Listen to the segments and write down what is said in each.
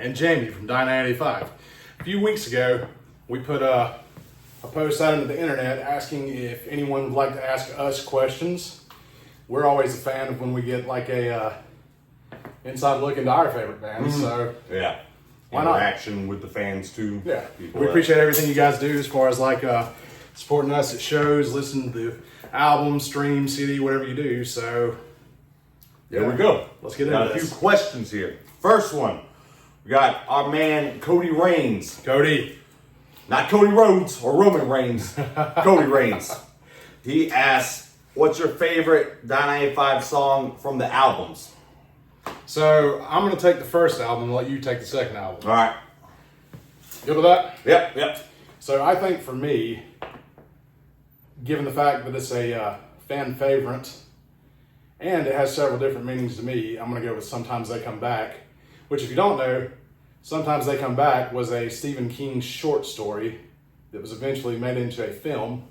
and Jamie from Die985. A few weeks ago, we put a post out into the internet asking if anyone would like to ask us questions. We're always a fan of when we get like a inside look into our favorite bands. So Yeah. Why not? Interaction with the fans too. yeah, People we that- appreciate everything you guys do as far as like supporting us at shows, listening to the album, stream, CD, whatever you do. So There we go. Let's get Got into a few this. questions here. First one, we got our man Cody Reigns. Cody, Not Cody Rhodes or Roman Reigns. Cody Reigns. He asks, what's your favorite Die985 song from the albums? so I'm going to take the first album and let you take the second album. All right. Good with that? Yep. So I think for me, given the fact that it's a fan favorite and it has several different meanings to me, I'm going to go with Sometimes They Come Back, which if you don't know, Sometimes They Come Back was a Stephen King short story that was eventually made into a film,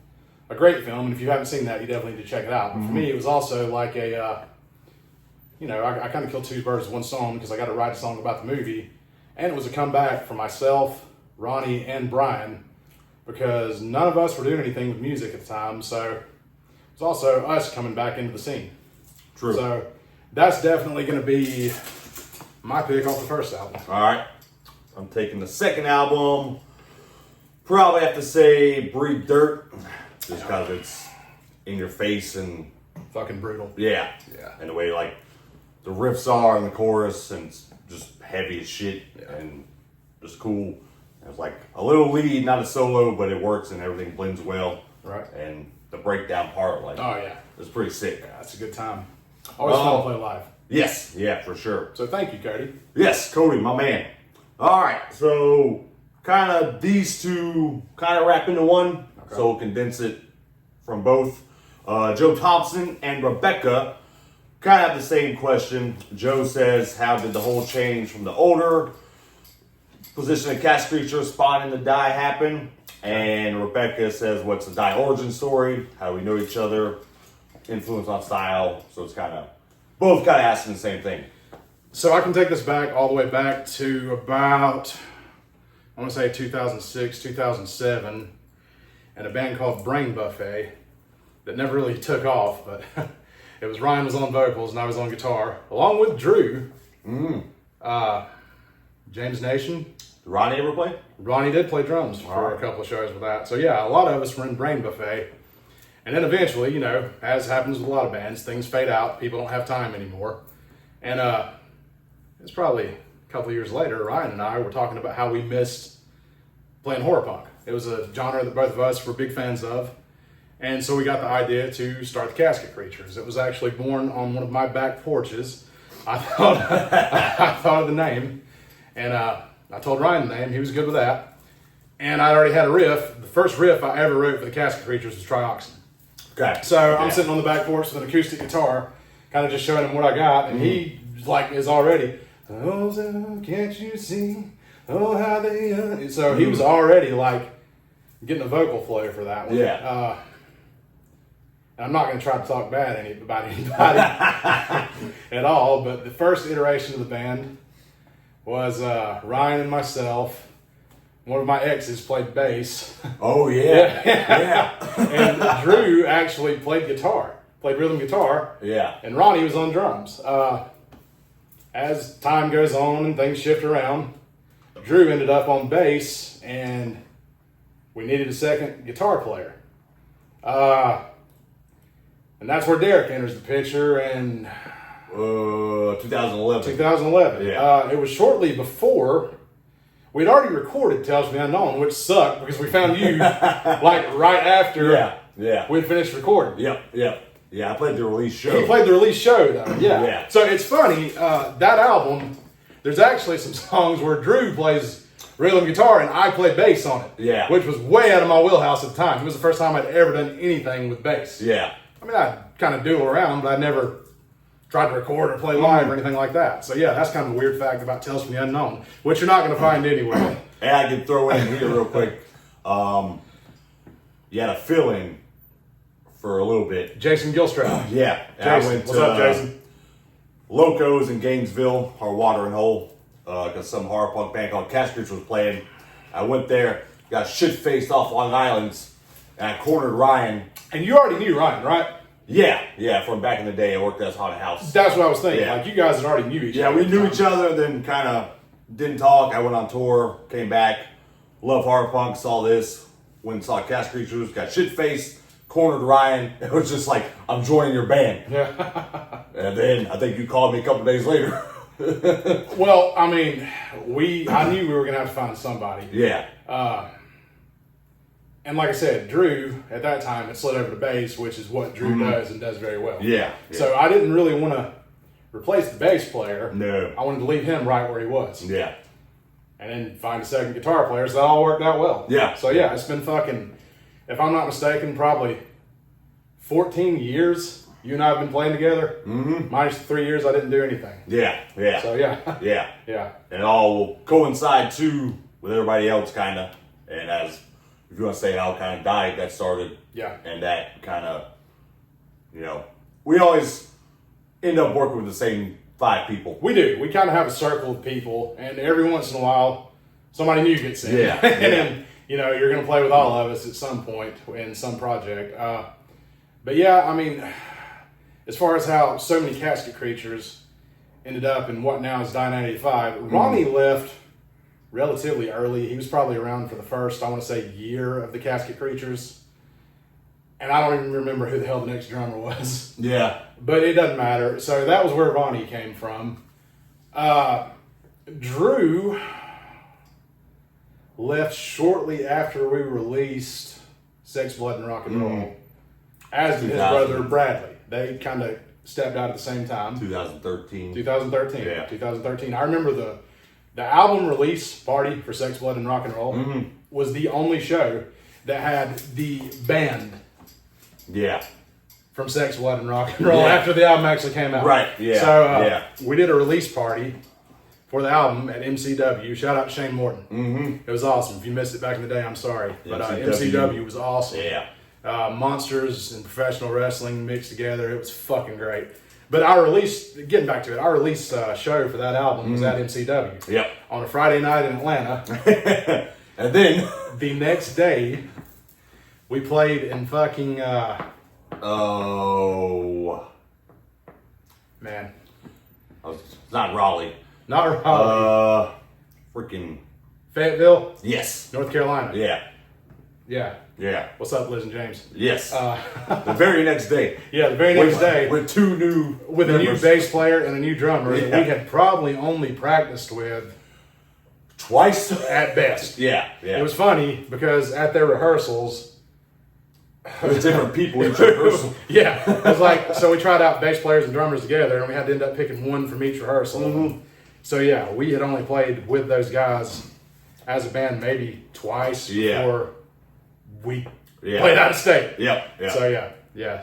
a great film, and if you haven't seen that, you definitely need to check it out. But for me, it was also like I kind of killed two birds with one stone because I got to write a song about the movie, and it was a comeback for myself, Ronnie, and Brian, because none of us were doing anything with music at the time, so it was also us coming back into the scene. True. So that's definitely going to be my pick off the first album. All right. I'm taking the second album. Probably have to say Breathe Dirt, just because it's in your face and Fucking brutal. yeah. And the way like the riffs are in the chorus and it's just heavy as shit and just cool. It's like a little lead, not a solo, but it works and everything blends well. Right. And the breakdown part, like, Oh, yeah. it's pretty sick. Yeah, that's a good time. Always fun to play live. Yes, yeah, for sure. So thank you, Cody. Yes, Cody, my man. All right, so kind of these two kind of wrap into one, so we'll condense it from both. Joe Thompson and Rebecca kind of have the same question. Joe says, how did the whole change from the older position of Cask Creature spawning the Die happen? And Rebecca says, what's the Die origin story? How do we know each other? Influence on style. So it's kind of, both kind of asking the same thing. So I can take this back all the way back to about, I want to say 2006, 2007, and a band called Brain Buffet that never really took off, but it was Ryan was on vocals and I was on guitar, along with Drew. James Nation. Did Ronnie ever play? Ronnie did play drums for a couple of shows with that. So yeah, a lot of us were in Brain Buffet. And then eventually, you know, as happens with a lot of bands, things fade out. People don't have time anymore. And it's probably a couple of years later, Ryan and I were talking about how we missed playing horror punk. It was a genre that both of us were big fans of. And so we got the idea to start the Casket Creatures. It was actually born on one of my back porches. I thought of the name. And I told Ryan the name. He was good with that. And I already had a riff. The first riff I ever wrote for the Casket Creatures was Trioxin. Okay. So I'm sitting on the back porch with an acoustic guitar, kind of just showing him what I got, and he like is already, oh, so can't you see? Oh, how they. So he was already like getting a vocal flow for that one. Yeah. And I'm not going to try to talk bad about anybody at all, but the first iteration of the band was Ryan and myself. One of my exes played bass. Oh, yeah. Yeah. And Drew actually played guitar, played rhythm guitar. Yeah. And Ronnie was on drums. As time goes on and things shift around, Drew ended up on bass, and we needed a second guitar player. And that's where Derek enters the picture in 2011. 2011. Yeah. It was shortly before. We'd already recorded Tells Me Unknown, which sucked because we found you like right after we'd finished recording. Yep. Yeah, I played the release show. He played the release show though, Yeah. So it's funny, that album, there's actually some songs where Drew plays rhythm guitar and I play bass on it. Yeah. Which was way out of my wheelhouse at the time. It was the first time I'd ever done anything with bass. Yeah. I mean, I kind of doodle around, but I never tried to record or play live or anything like that. So yeah, that's kind of a weird fact about Tales from the Unknown, which you're not going to find anywhere. And I can throw in here real quick. You had a fill-in for a little bit. Jason Gilstrap. Yeah. And Jason, I went what's up, Jason? Locos in Gainesville, our watering hole. because some horror punk band called Caskets was playing. I went there, got shit-faced off Long Island, and I cornered Ryan. And you already knew Ryan, right? Yeah, from back in the day, I worked at Haunted House. That's what I was thinking. Yeah. Like, you guys had already knew each other. Yeah, we knew each other, then kind of didn't talk. I went on tour, came back, love horror punk, saw this, went and saw Cast Creatures, got shit-faced, cornered Ryan. It was just like, I'm joining your band. Yeah. And then I think you called me a couple days later. Well, I mean, I knew we were going to have to find somebody. Yeah. And like I said, Drew, at that time, had slid over to bass, which is what Drew does and does very well. Yeah. So I didn't really want to replace the bass player. No. I wanted to leave him right where he was. Yeah. And then find a second guitar player, so that all worked out well. Yeah. So yeah, it's been fucking, if I'm not mistaken, probably 14 years you and I have been playing together. Mm-hmm. Minus 3 years I didn't do anything. Yeah. Yeah. So yeah. Yeah. Yeah. And it all will coincide too with everybody else, kind of. And as, if you want to say how it kind of died, that started. Yeah. And that kind of, we always end up working with the same 5 people. We do. We kind of have a circle of people, and every once in a while, somebody new gets in. Yeah. And then, you're going to play with all of us at some point in some project. But yeah, I mean, as far as how so many Casket Creatures ended up in what now is Die 985, Ronnie left relatively early. He was probably around for the first, I want to say, year of the Casket Creatures. And I don't even remember who the hell the next drummer was. Yeah. But it doesn't matter. So that was where Ronnie came from. Drew left shortly after we released Sex, Blood, and Rock and Roll. As did his 2000. brother Bradley. They kind of stepped out at the same time. 2013. 2013. Yeah. 2013. I remember the album release party for Sex, Blood, and Rock and Roll was the only show that had the band Yeah. from Sex, Blood, and Rock and Roll Yeah. after the album actually came out. Right, yeah, So we did a release party for the album at MCW. Shout out to Shane Morton. Mm-hmm. It was awesome. If you missed it back in the day, I'm sorry. But MCW was awesome. Yeah. Monsters and professional wrestling mixed together. It was fucking great. But our release, getting back to it, our release show for that album was at MCW. Yep. On a Friday night in Atlanta. And then The next day, we played in fucking, man, it's not Raleigh. not Raleigh. Freaking Fayetteville, yes. North Carolina. Yeah. Yeah. Yeah. What's up, Liz and James? Yes. The very next day. Yeah, the very next day, with 2 new with a new members. bass player and a new drummer that Yeah. we had probably only practiced with Twice. at best. Yeah. Yeah. It was funny because at their rehearsals, There's different people in each rehearsal. yeah, it was like, so we tried out bass players and drummers together, and we had to end up picking one from each rehearsal. Mm-hmm. So yeah, we had only played with those guys as a band maybe twice Yeah. before we Yeah. played out of state. Yep. Yeah. So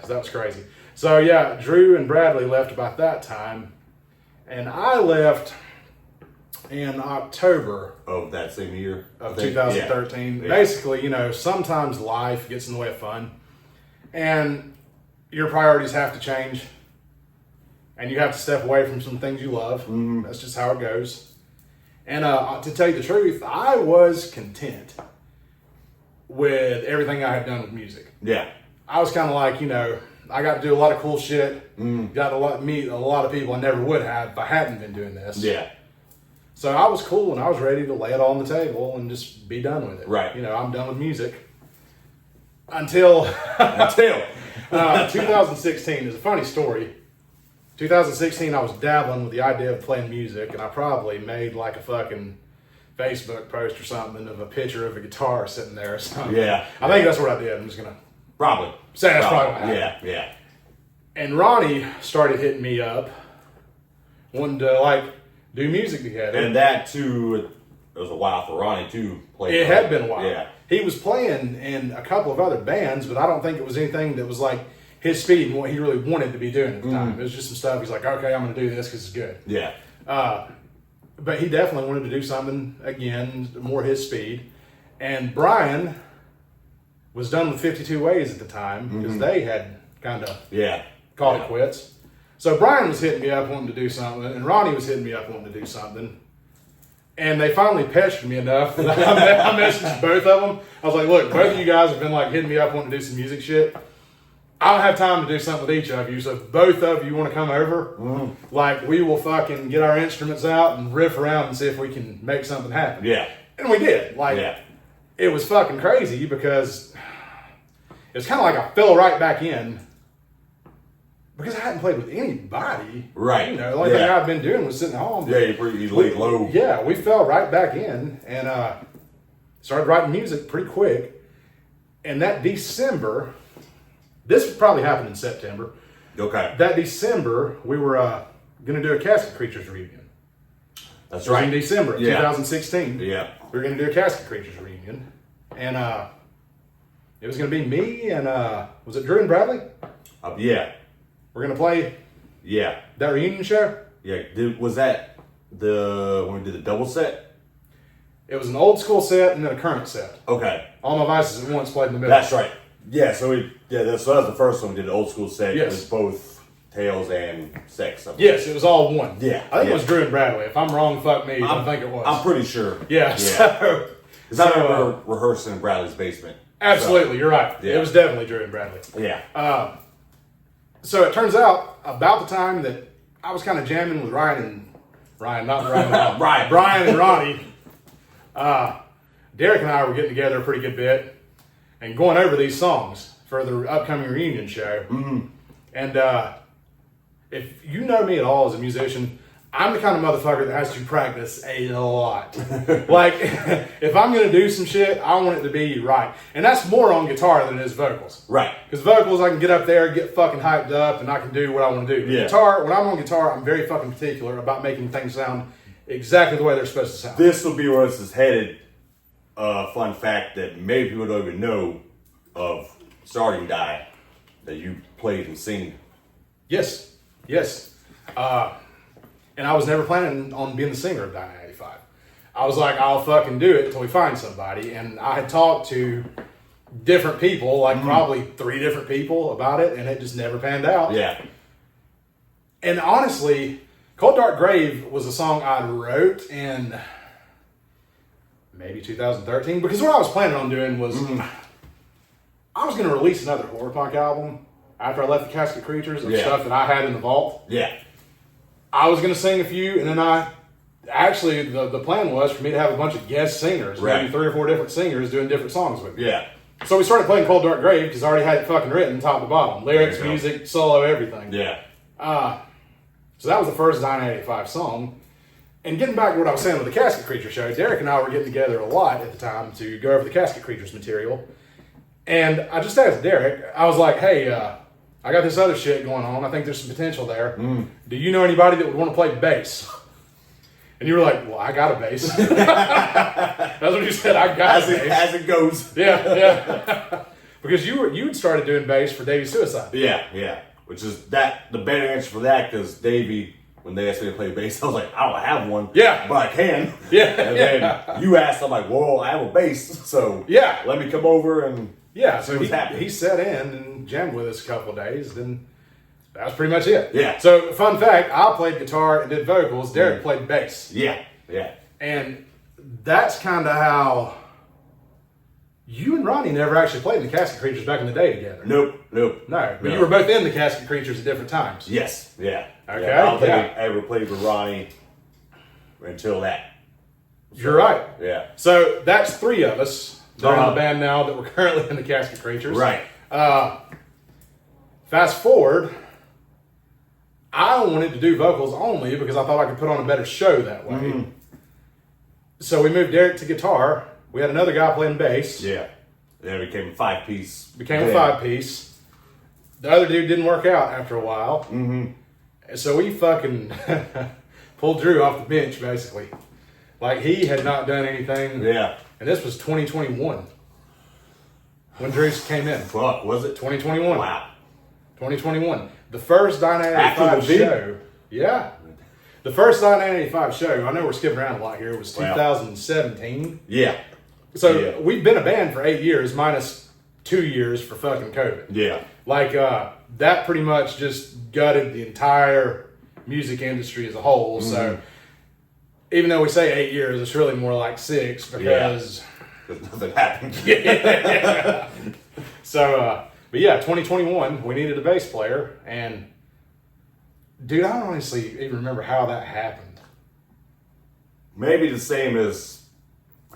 so that was crazy. So yeah, Drew and Bradley left about that time, and I left in October of that same year. of I think. 2013. Yeah. Basically, sometimes life gets in the way of fun, and your priorities have to change, and you have to step away from some things you love. Mm-hmm. That's just how it goes. And to tell you the truth, I was content with everything I had done with music. Yeah. I was kind of like, I got to do a lot of cool shit. Got to meet a lot of people I never would have if I hadn't been doing this. Yeah. So I was cool and I was ready to lay it all on the table and just be done with it. Right. I'm done with music. Until 2016 is a funny story. 2016, I was dabbling with the idea of playing music, and I probably made like a fucking Facebook post or something of a picture of a guitar sitting there or something. Yeah. I think that's what I did. I'm just going to Probably. say that's probably what happened. Yeah. Yeah. And Ronnie started hitting me up, wanting to do music together. And that too, it was a while for Ronnie too. It had been a while. Yeah. He was playing in a couple of other bands, but I don't think it was anything that was like his speed and what he really wanted to be doing at the time. It was just some stuff. He's like, okay, I'm going to do this because it's good. Yeah. But he definitely wanted to do something, again, more his speed. And Brian was done with 52 Ways at the time because they had kind of Yeah. called it quits. So Brian was hitting me up wanting to do something, and Ronnie was hitting me up wanting to do something. And they finally pestered me enough that I messaged both of them. I was like, look, both of you guys have been like hitting me up wanting to do some music shit. I don't have time to do something with each of you, so if both of you want to come over, like, we will fucking get our instruments out and riff around and see if we can make something happen. Yeah. And we did. Like, it was fucking crazy because it's kind of like I fell right back in because I hadn't played with anybody. Right. You know, the only thing I've been doing was sitting home. Yeah, you laid low. Yeah, we fell right back in and started writing music pretty quick. And that December, this probably happened in September. Okay. That December, we were going to do a Casket Creatures reunion. That's It was right. in December of 2016. Yeah. We were going to do a Casket Creatures reunion. And it was going to be me and, was it Drew and Bradley? Yeah. We're going to play Yeah. that reunion show. Yeah. Was that when we did the double set? It was an old school set and then a current set. Okay. All my vices at once played in the middle. That's right. Yeah, so that was the first one we did, the old school set. Yes. It was both Tails and Sex. Yes, it was all one. Yeah. I think it was Drew and Bradley. If I'm wrong, fuck me. I think it was. I'm pretty sure. Yeah. So, Because I remember rehearsing in Bradley's basement. absolutely, you're right. Yeah. It was definitely Drew and Bradley. Yeah. So it turns out, about the time that I was kind of jamming with Brian and Ronnie, Derek and I were getting together a pretty good bit and going over these songs for the upcoming reunion show. Mm-hmm. And if you know me at all as a musician, I'm the kind of motherfucker that has to practice a lot. Like, if I'm going to do some shit, I want it to be right. And that's more on guitar than it is vocals. Right. Because vocals, I can get up there, get fucking hyped up, and I can do what I want to do. Yeah. Guitar, when I'm on guitar, I'm very fucking particular about making things sound exactly the way they're supposed to sound. This will be where this is headed. Fun fact that maybe people don't even know of Starting Die, that you played and sing. Yes. And I was never planning on being the singer of Dying 85. I was like, I'll fucking do it till we find somebody. And I had talked to different people, like probably 3 different people about it, and it just never panned out. Yeah. And honestly, Cold Dark Grave was a song I wrote in maybe 2013, because what I was planning on doing was I was going to release another horror punk album after I left the Casket Creatures of stuff that I had in the vault. Yeah. I was going to sing a few, and then the plan was for me to have a bunch of guest singers, maybe 3 or 4 different singers doing different songs with me. Yeah. So we started playing Cold Dark Grave because I already had it fucking written top to bottom. Lyrics, music, solo, everything. Yeah. So that was the first Dying 85 song. And getting back to what I was saying with the Casket Creature show, Derek and I were getting together a lot at the time to go over the Casket Creatures material. And I just asked Derek, I was like, hey, I got this other shit going on. I think there's some potential there. Do you know anybody that would want to play bass? And you were like, well, I got a bass. That's what you said, I got a bass. As it goes. Yeah. Because you had started doing bass for Davey Suicide. Yeah. Which is the better answer for that, because Davey, when they asked me to play bass, I was like, I don't have one. Yeah. But I can. Yeah. And then you asked, I'm like, well, I have a bass. So let me come over and so he sat in and jammed with us a couple of days, then that was pretty much it. Yeah. So, fun fact, I played guitar and did vocals. Derek played bass. Yeah. And that's kind of how you and Ronnie never actually played in the Casket Creatures back in the day together. Nope. No, but you were both in the Casket Creatures at different times. Yes. Yeah. Okay. Yeah, I don't think I ever played with Ronnie until that. You're right. Yeah. So that's 3 of us that are in the band now that we're currently in the Casket Creatures. Right. Fast forward, I wanted to do vocals only because I thought I could put on a better show that way. So we moved Derek to guitar. We had another guy playing bass. Yeah. Then it became a 5-piece. Became a 5-piece. The other dude didn't work out after a while. So we fucking pulled Drew off the bench, basically. Like, he had not done anything. Yeah. And this was 2021 when Drew came in. Fuck, was it? 2021. Wow. 2021. The first Dynamic 85 show. Yeah. The first Dynamic 85 show, I know we're skipping around a lot here, was 2017. Yeah. So we've been a band for 8 years, minus 2 years for fucking COVID. Yeah. Like, that pretty much just gutted the entire music industry as a whole. So even though we say 8 years, it's really more like 6 because Because nothing happened. yeah. So, but yeah, 2021, we needed a bass player, and dude, I don't honestly even remember how that happened. Maybe the same as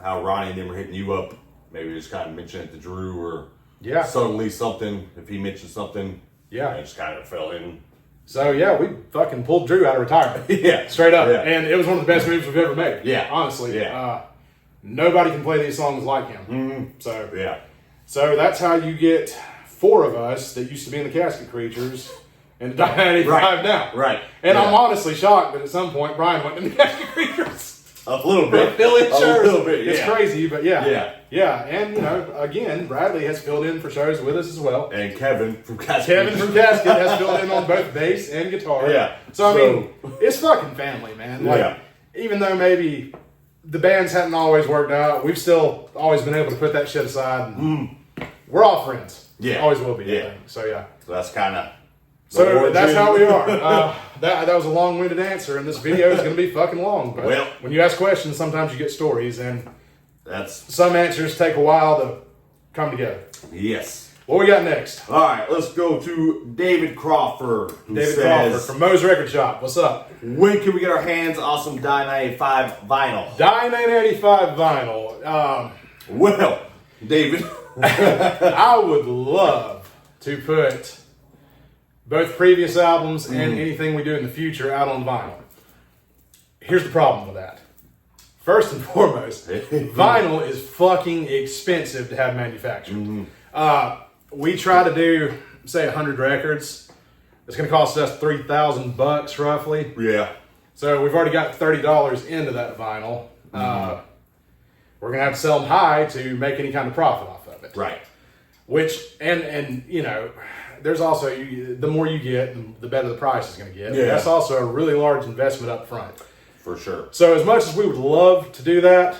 how Ronnie and them were hitting you up. Maybe just kind of mention it to Drew, or Yeah. suddenly something. If he mentioned something, Yeah. it just kind of fell in. So yeah, we fucking pulled Drew out of retirement. Yeah, Straight up. Yeah. And it was one of the best moves we've ever made. Yeah. Honestly. Yeah. Nobody can play these songs like him. Mm-hmm. So Yeah, that's how you get 4 of us that used to be in the Casket Creatures and Dyna 85 Right. now. Right. And Yeah. I'm honestly shocked that at some point Brian went in the Casket Creatures. a little bit, Fill in shows. a little bit. Yeah. It's crazy, but yeah. Yeah. Yeah. And again, Bradley has filled in for shows with us as well. And Kevin from Casket. Kevin from Casket has filled in on both bass and guitar. Yeah. So I mean, it's fucking family, man. Like, Yeah. even though maybe the bands hadn't always worked out, we've still always been able to put that shit aside. And we're all friends. Yeah. Always will be. I Yeah. think. So yeah. So that's kind of. So that's how we are. That was a long-winded answer, and this video is going to be fucking long. But Well- when you ask questions, sometimes you get stories, and That's some answers take a while to come together. yes. What we got next? All right, let's go to David Crawford, who David says, Crawford from Moe's Record Shop. What's up? "When can we get our hands on some Die 95 vinyl?" Die 985 vinyl. Well, David, I would love to put both previous albums and anything we do in the future out on vinyl. Here's the problem with that. First and foremost, vinyl is fucking expensive to have manufactured. We try to do, say, 100 records. It's going to cost us $3,000 roughly. yeah, So we've already got $30 into that vinyl. We're going to have to sell them high to make any kind of profit off of it. right, Which, and there's also, the more you get, the better the price is going to get. Yeah. That's also a really large investment up front. for sure. So as much as we would love to do that,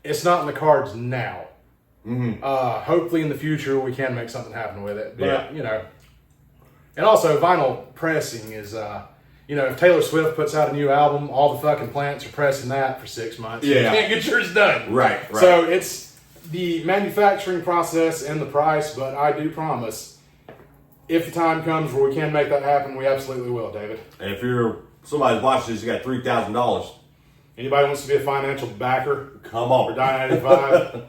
it's not in the cards now. Hopefully in the future we can make something happen with it. But, Yeah. and also vinyl pressing is, if Taylor Swift puts out a new album, all the fucking plants are pressing that for 6 months. Yeah. You can't get yours done. Right, right. So it's the manufacturing process and the price, but I do promise, if the time comes where we can make that happen, we absolutely will, David. And if you're somebody's watching this, you got $3,000. Anybody wants to be a financial backer Come for on. Die 95,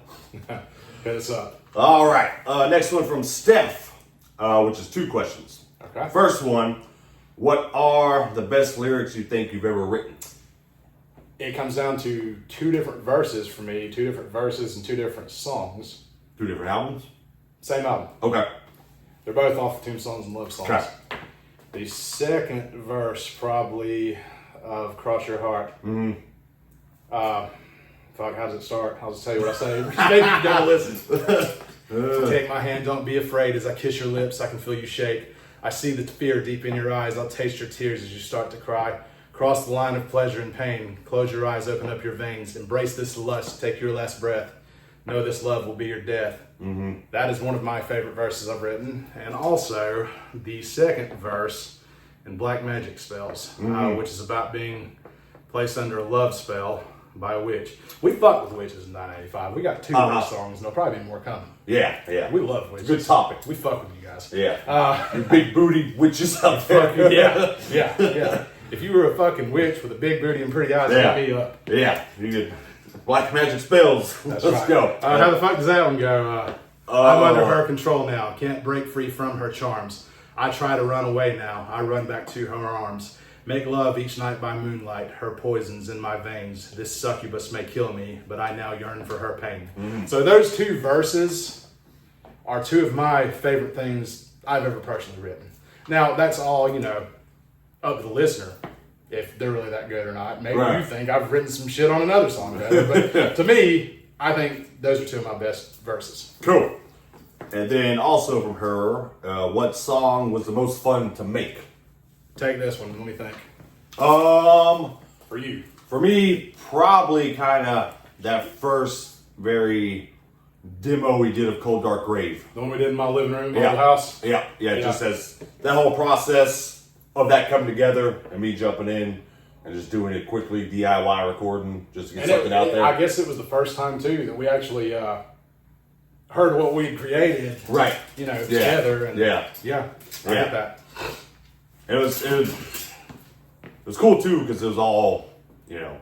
hit us up. All right, next one from Steph, which is 2 questions. Okay. First one, what are the best lyrics you think you've ever written? It comes down to 2 different verses for me, 2 different verses and 2 different songs. 2 different albums? Same album. Okay. They're both off of Tomb Songs and Love Songs. Okay. The second verse, probably, of Cross Your Heart. Fuck, how does it start? I'll just tell you what I say. Maybe you don't listen. Take my hand, don't be afraid. As I kiss your lips, I can feel you shake. I see the fear deep in your eyes. I'll taste your tears as you start to cry. Cross the line of pleasure and pain. Close your eyes, open up your veins. Embrace this lust, take your last breath. Know this love will be your death. That is one of my favorite verses I've written. And also, the second verse in Black Magic Spells, which is about being placed under a love spell by a witch. We fuck with witches in 985. We got 2 more songs, and there'll probably be more coming. Yeah, yeah. We love witches. Good topic. We fuck with you guys. Yeah. You big booty witches out there. Yeah. If you were a fucking witch with a big booty and pretty eyes, Yeah. hit me up. Yeah. You get Black Magic Spells. That's Let's right. go. How the fuck does that one go? I'm under her control now. Can't break free from her charms. I try to run away now. I run back to her arms. Make love each night by moonlight. Her poison's in my veins. This succubus may kill me, but I now yearn for her pain. So those 2 verses are 2 of my favorite things I've ever personally written. Now, that's all, up to the listener, if they're really that good or not. Maybe Right. you think I've written some shit on another song better, but to me, I think those are 2 of my best verses. Cool. And then also from her, what song was the most fun to make? Take this one, let me think. For you. For me, probably kind of that first very demo we did of Cold Dark Grave. The one we did in my living room, my Yeah. old house. Yeah. Just as that whole process of that coming together and me jumping in and just doing it quickly, DIY recording, just to get something out there. I guess it was the first time too that we actually heard what we created, right? You know, together. And I get that. It was cool too because it was all, you know,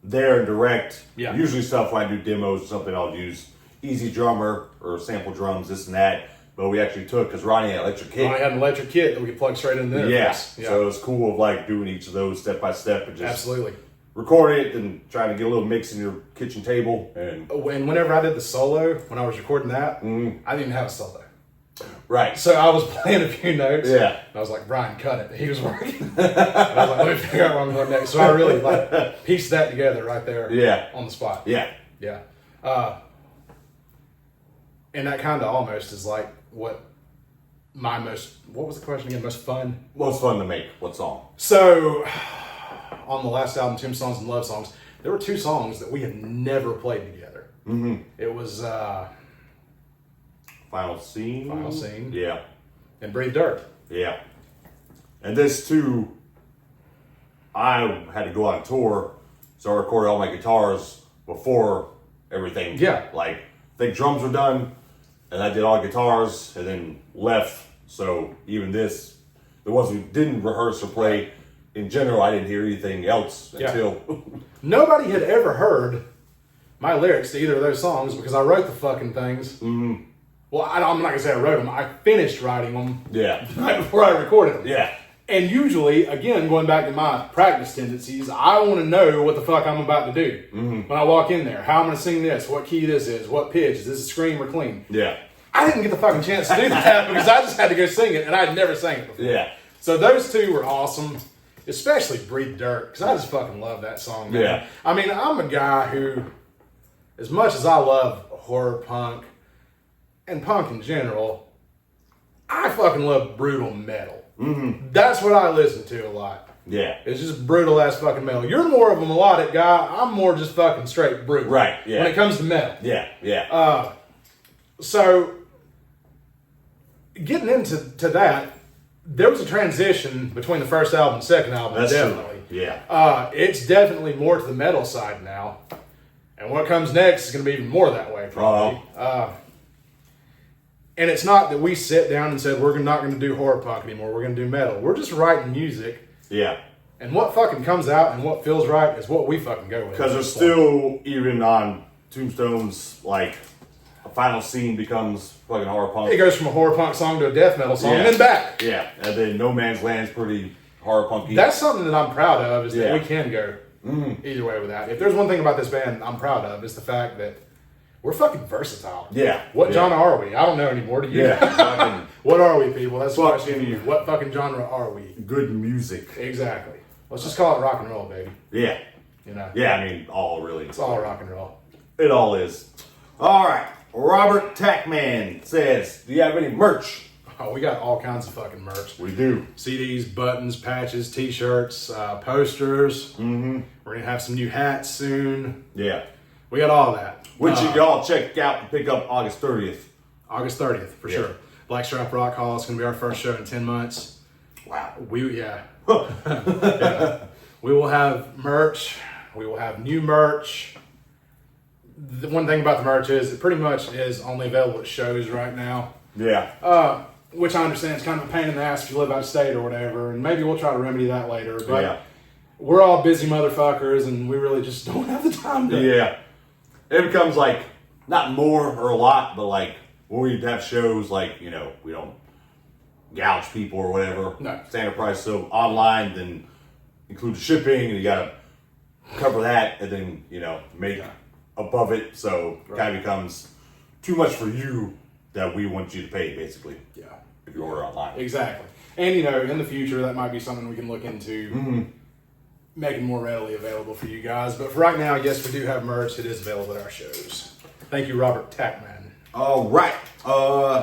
there and direct. Yeah. Usually stuff when I do demos or something, I'll use Easy Drummer or sample drums, this and that. But we actually took, because Ronnie had electric kit. Ronnie had an electric kit that we could plug straight in there. Yeah. So it was cool of like doing each of those step by step and just absolutely record it and trying to get a little mix in your kitchen table. And whenever I did the solo, when I was recording that, I didn't even have a solo. right. So I was playing a few notes. Yeah. And I was like, Brian, cut it. He was working. And I was like, let me figure out what I'm going next. So I really like pieced that together right there. Yeah. On the spot. Yeah. Yeah. And that kind of almost is like what was the question again? Most fun? Most fun to make. What song? So on the last album, Tombstones and Love Songs, there were two songs that we have never played together. Mm-hmm. It was Final Scene. Yeah. And Breathe Dirt. Yeah. And this too, I had to go on tour, so I recorded all my guitars before everything. Yeah. Like, I think drums were done, and I did all guitars, and then left. So even this, the ones we didn't rehearse or play, in general, I didn't hear anything else until... Nobody had ever heard my lyrics to either of those songs because I wrote the fucking things. Mm-hmm. Well, I'm not going to say I wrote them. I finished writing them Yeah. right before I recorded them. Yeah. And usually, again, going back to my practice tendencies, I want to know what the fuck I'm about to do when I walk in there. How I'm going to sing this, what key this is, what pitch, is this a scream or clean? Yeah. I didn't get the fucking chance to do that because I just had to go sing it, and I had never sang it before. Yeah. So those two were awesome, especially Breathe Dirt, because I just fucking love that song, man. Yeah. I mean, I'm a guy who, as much as I love horror punk and punk in general, I fucking love brutal metal. Mm-hmm. That's what I listen to a lot. Yeah. It's just brutal ass fucking metal. You're more of a melodic guy. I'm more just fucking straight brutal. Right, yeah. When it comes to metal. Yeah. Yeah. So, getting into that, there was a transition between the first album and second album. That's definitely. true. Yeah. It's definitely more to the metal side now. And what comes next is going to be even more that way, probably. And it's not that we sit down and said, we're not going to do horror punk anymore. We're going to do metal. We're just writing music. Yeah. And what fucking comes out and what feels right is what we fucking go with. Because there's still, even on Tombstones, like, a Final Scene becomes fucking horror punk. It goes from a horror punk song to a death metal song and then back. Yeah. And then No Man's Land's pretty horror punky. That's something that I'm proud of, is that we can go either way with that. If there's one thing about this band I'm proud of, it's the fact that we're fucking versatile. Yeah. What genre are we? I don't know anymore. Do you? Yeah. What are we, people? That's the Fuck question. you. What fucking genre are we? Good music. Exactly. Let's just call it rock and roll, baby. Yeah. You know? Yeah, I mean, all really. It's all rock and roll. It all is. All right. Robert Tackman says, do you have any merch? Oh, we got all kinds of fucking merch. We do. CDs, buttons, patches, t-shirts, posters. Mm-hmm. We're going to have some new hats soon. Yeah. We got all that. Which you all check out and pick up August 30th. August 30th, for sure. Blackstrap Rock Hall is going to be our first show in 10 months. Wow. Yeah. We will have merch. We will have new merch. The one thing about the merch is it pretty much is only available at shows right now. Yeah. Which I understand is kind of a pain in the ass if you live out of state or whatever, and maybe we'll try to remedy that later. But we're all busy motherfuckers, and we really just don't have the time to. Yeah. It becomes like, not more or a lot, but like, when we have shows, like, you know, we don't gouge people or whatever. No. Standard price. So online, then include the shipping, and you gotta cover that, and then, you know, make above it. So it kind of becomes too much for you that we want you to pay, basically. Yeah. If you order online. Exactly. And, you know, in the future, that might be something we can look into making more readily available for you guys. But for right now, yes, we do have merch. It is available at our shows. Thank you, Robert Tackman. All right.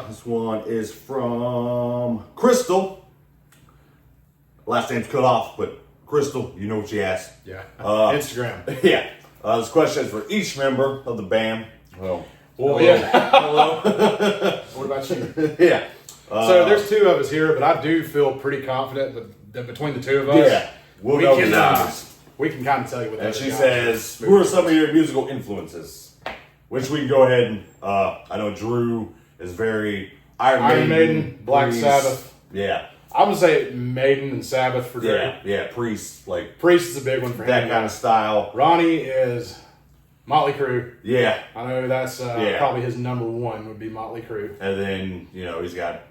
This one is from Crystal. Last name's cut off, but Crystal, you know what she asked. Yeah. Instagram. Yeah. This question is for each member of the band. Well, yeah. hello. What about you? Yeah. So there's two of us here, but I do feel pretty confident that between the two of us, we'll know the numbers. we can kind of tell you what. And she says, "Who are some of your musical influences?" Which we can go ahead and. I know Drew is very Iron Maiden, Black Priest. Sabbath. Yeah. I would say Maiden and Sabbath for Drew. Yeah. Priest, like Priest is a big one for him. that kind of style. Ronnie is Motley Crue. Yeah. I know that's probably his number one would be Motley Crue. And then he's got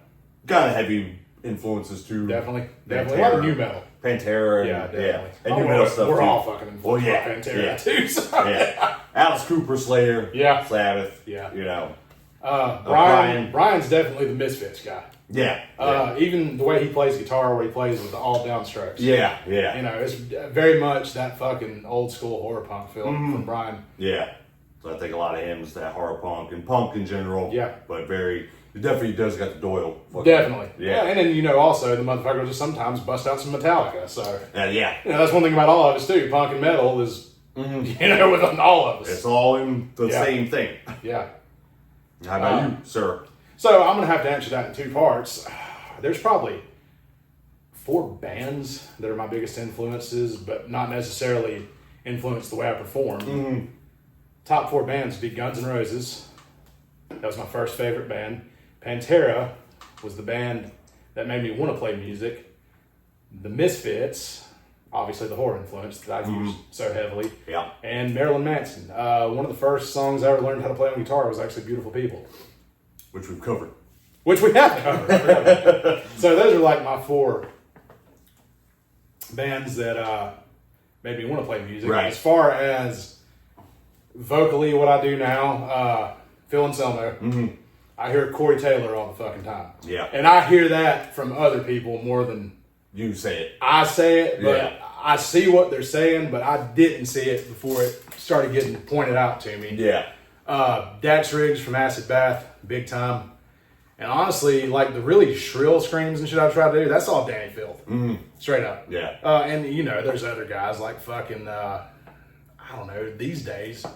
kind of heavy influences too. Definitely. A lot of new metal. Pantera. Yeah, definitely. And new metal stuff we're too. all fucking influenced by Pantera too. So. Yeah. Alice Cooper, Slayer. Yeah. Sabbath. Yeah. Brian. Brian's definitely the Misfits guy. Yeah. Even the way he plays guitar, where he plays with the all downstrokes. Yeah. It's very much that fucking old school horror punk feel from Brian. Yeah. So I think a lot of him is that horror punk and punk in general. Yeah. But he definitely does got the Doyle. Definitely. Yeah. And then, also, the motherfucker will just sometimes bust out some Metallica. So, yeah. That's one thing about all of us, too. Punk and metal is, with all of us. It's all in the same thing. Yeah. How about you, sir? So, I'm going to have to answer that in two parts. There's probably 4 bands that are my biggest influences, but not necessarily influence the way I perform. Top 4 bands would be Guns N' Roses. That was my first favorite band. Pantera was the band that made me want to play music. The Misfits, obviously the horror influence that I use so heavily. Yeah. And Marilyn Manson. One of the first songs I ever learned how to play on guitar was actually Beautiful People. Which we've covered. Which we have covered. So those are like my 4 bands that made me want to play music. Right. As far as vocally what I do now, Phil Anselmo, I hear Corey Taylor all the fucking time. Yeah. And I hear that from other people more than You say it. I say it, but Yeah. I see what they're saying, but I didn't see it before it started getting pointed out to me. Yeah. Dax Riggs from Acid Bath, big time. And honestly, like the really shrill screams and shit I try to do, that's all Danny Filth. Straight up. Yeah. And there's other guys like fucking, I don't know, these days,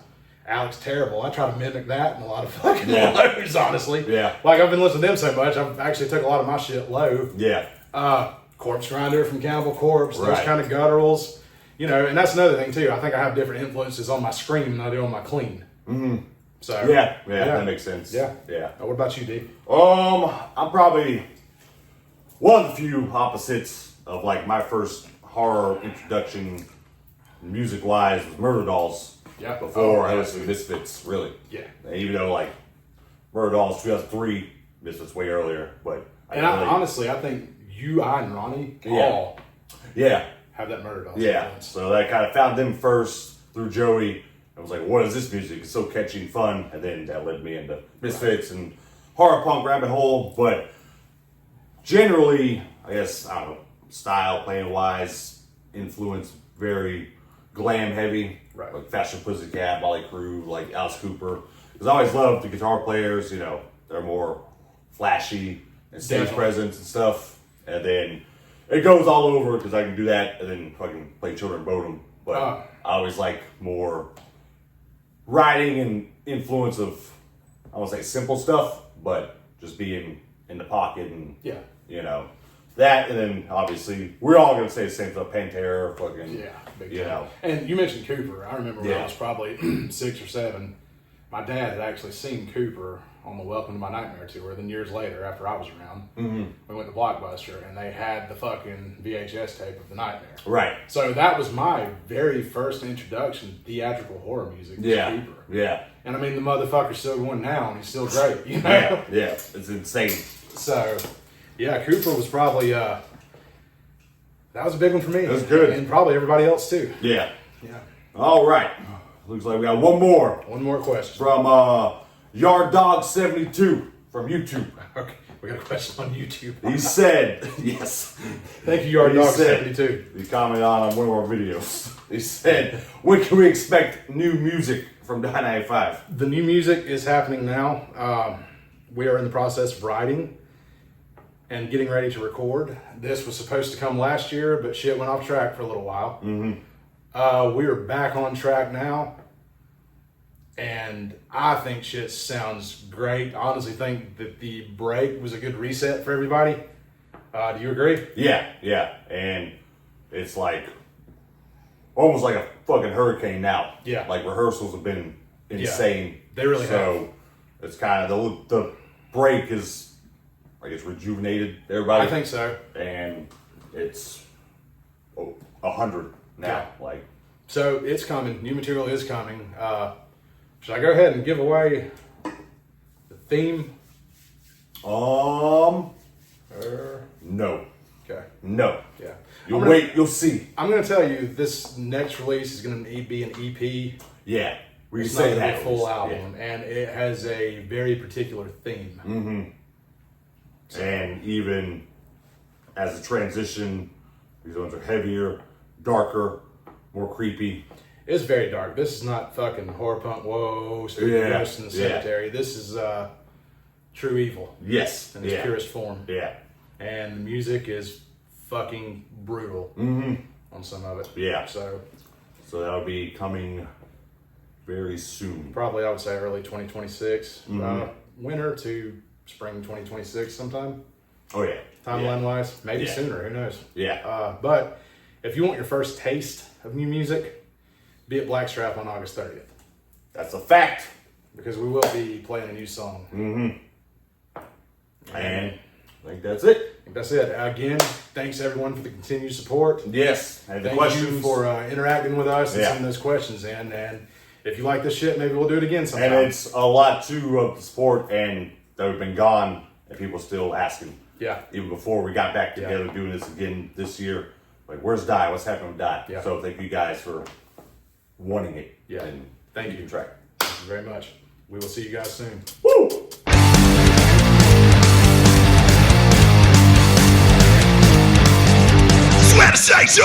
Alex Terrible. I try to mimic that in a lot of fucking lows, honestly. Yeah. Like I've been listening to them so much, I've actually took a lot of my shit low. Yeah. Corpse Grinder from Cannibal Corpse, those Right. kind of gutturals. And that's another thing too. I think I have different influences on my scream than I do on my clean. So Yeah, that makes sense. Yeah. Yeah. What about you, D? I'm probably one of the few opposites of like my first horror introduction music wise was Murder Dolls. Yeah. Before I listened to Misfits, really. Yeah. And even though like Murder Dolls 2003, Misfits way earlier, but Honestly, I think you, I, and Ronnie all yeah. have that Murder Dolls Yeah. influence. So I kind of found them first through Joey. I was like, what is this music? It's so catchy and fun. And then that led me into Misfits and horror punk rabbit hole. But generally, I guess, I don't know, style, playing wise, influence, very glam heavy. Right. Like Fashion Pussycat, Motley Crue, like Alice Cooper. Because I always loved the guitar players, they're more flashy and stage Definitely. presence and stuff. And then it goes all over because I can do that and then fucking play Children Bodom. But I always like more writing and influence of, I won't say simple stuff, but just being in the pocket and, that. And then obviously, we're all going to say the same stuff, Pantera, fucking, big time. And you mentioned Cooper. I remember when I was probably 6 or 7, my dad had actually seen Cooper on the Welcome to My Nightmare tour. Then years later, after I was around, we went to Blockbuster and they had the fucking VHS tape of The Nightmare. Right. So that was my very first introduction to theatrical horror music. Cooper. Yeah. And I mean, the motherfucker's still going now and he's still great, Yeah. It's insane. So, yeah, Cooper was probably, that was a big one for me. That was good. And probably everybody else too. Yeah. Yeah. All right. Looks like we got one more One more question. from Yard Dog 72 from YouTube. Okay, we got a question on YouTube. He said, yes. Thank you, Yard He Dog said- 72. He commented on one of our videos. He said, when can we expect new music from 995? The new music is happening now. We are in the process of writing and getting ready to record. This was supposed to come last year, but shit went off track for a little while. We are back on track now. And I think shit sounds great. I honestly think that the break was a good reset for everybody. Do you agree? Yeah. And it's like, almost like a fucking hurricane now. Yeah. Like rehearsals have been insane. They really so it's kind of the break is, I guess, rejuvenated everybody. I think so. And it's 100 now. Yeah. Like, So it's coming. New material is coming. Should I go ahead and give away the theme? no, Okay. no. Yeah. You'll wait. You'll see. I'm going to tell you, this next release is going to be an EP. Yeah, we It's say not that a full Yeah. album, and it has a very particular theme. And even as a transition, these ones are heavier, darker, more creepy. It's very dark. This is not fucking horror punk. Whoa, spooky Yeah, ghosts in the yeah. cemetery. This is true evil Yes. in its purest form, Yeah. and the music is fucking brutal on some of it. Yeah. So So that'll be coming very soon. probably I would say early 2026, winter to spring 2026 sometime. Oh yeah. Timeline wise, maybe Yeah. sooner. Who knows? Yeah. But if you want your first taste of new music, be at Blackstrap on August 30th, That's a fact. because we will be playing a new song. And I think that's it. I think that's it. Again, thanks everyone for the continued support. Yes. And the Thank questions you for interacting with us and Yeah. sending those questions in. And if you like this shit, maybe we'll do it again sometime. and it's a lot too of the sport and that we've been gone and people still asking. Yeah. Even before we got back together doing this again this year. Like, where's Di? What's happening with Di? Yeah. So thank you guys for wanting it. Yeah. And Thank keeping you. track. Thank you very much. We will see you guys soon. Woo! Sweat section!